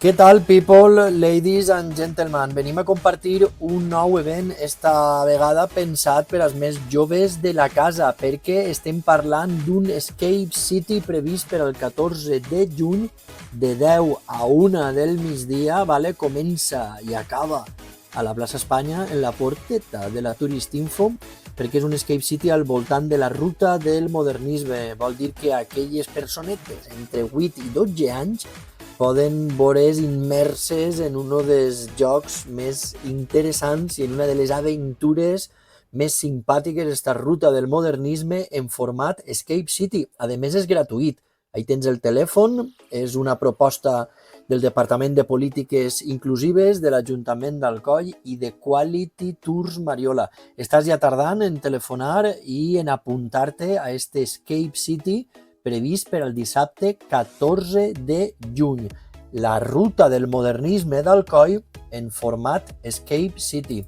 Què tal, people, ladies and gentlemen? Venim a compartir un nou event, esta vegada pensat per als més joves de la casa, perquè estem parlant d'un Escape City previst per al 14 de juny de 10 a 1 del migdia, vale? Comença i acaba a la plaça Espanya, en la porteta de la Turistinfo, perquè és un Escape City al voltant de la ruta del modernisme. Vol dir que aquelles personetes entre 8 i 12 anys poden veure's immerses en un dels jocs més interessants i en una de les aventures més simpàtiques, esta ruta del modernisme en format Escape City. A més, és gratuït. Ahí tens el telèfon, és una proposta del Departament de Polítiques Inclusives de l'Ajuntament d'Alcoi i de Quality Tours Mariola. Estàs ja tardant en telefonar i en apuntar-te a este Escape City previst per al dissabte 14 de juny. La ruta del modernisme d'Alcoi en format Escape City.